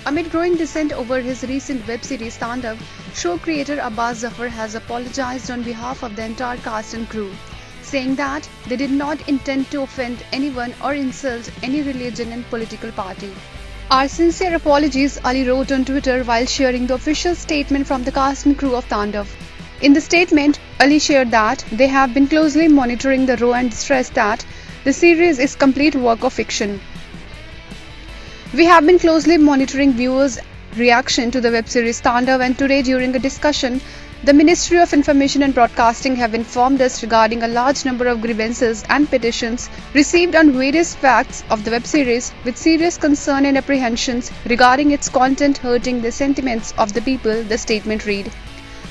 Amid growing dissent over his recent web series Tandav, show creator Abbas Zafar has apologized on behalf of the entire cast and crew, saying that they did not intend to offend anyone or insult any religion and political party. Our sincere apologies, Ali wrote on Twitter while sharing the official statement from the cast and crew of Tandav. In the statement, Ali shared that they have been closely monitoring the row and stressed that the series is complete work of fiction. We have been closely monitoring viewers' reaction to the web series Tandav, and today during a discussion, the Ministry of Information and Broadcasting have informed us regarding a large number of grievances and petitions received on various facts of the web series with serious concern and apprehensions regarding its content hurting the sentiments of the people, the statement read.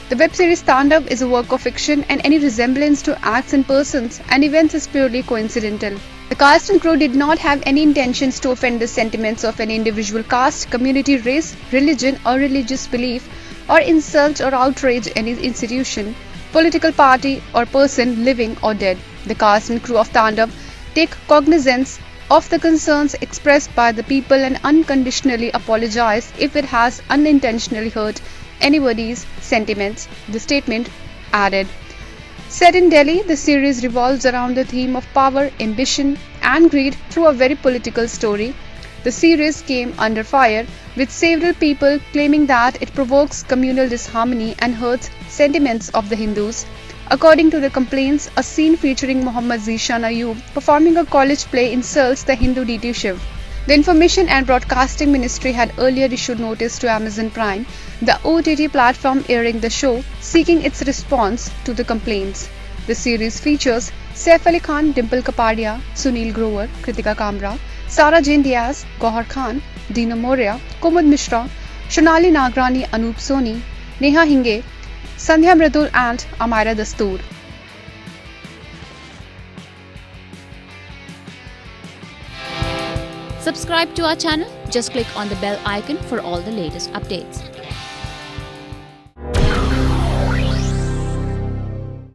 The web series Tandav is a work of fiction and any resemblance to acts and persons and events is purely coincidental. The cast and crew did not have any intentions to offend the sentiments of any individual caste, community, race, religion or religious belief or insult or outrage any institution, political party or person living or dead. The cast and crew of Tandav take cognizance of the concerns expressed by the people and unconditionally apologize if it has unintentionally hurt anybody's sentiments, the statement added. Set in Delhi, the series revolves around the theme of power, ambition, and greed through a very political story. The series came under fire, with several people claiming that it provokes communal disharmony and hurts sentiments of the Hindus. According to the complaints, a scene featuring Muhammad Zishan Ayub performing a college play insults the Hindu deity Shiv. The Information and Broadcasting Ministry had earlier issued notice to Amazon Prime, the OTT platform airing the show, seeking its response to the complaints. The series features Saif Ali Khan, Dimple Kapadia, Sunil Grover, Kritika Kamra, Sara Jane Diaz, Gauhar Khan, Dino Moria, Kumud Mishra, Shonali Nagrani, Anup Soni, Neha Hinge, Sandhya Mridul and Amira Dastoor. Subscribe to our channel. Just click on the bell icon for all the latest updates.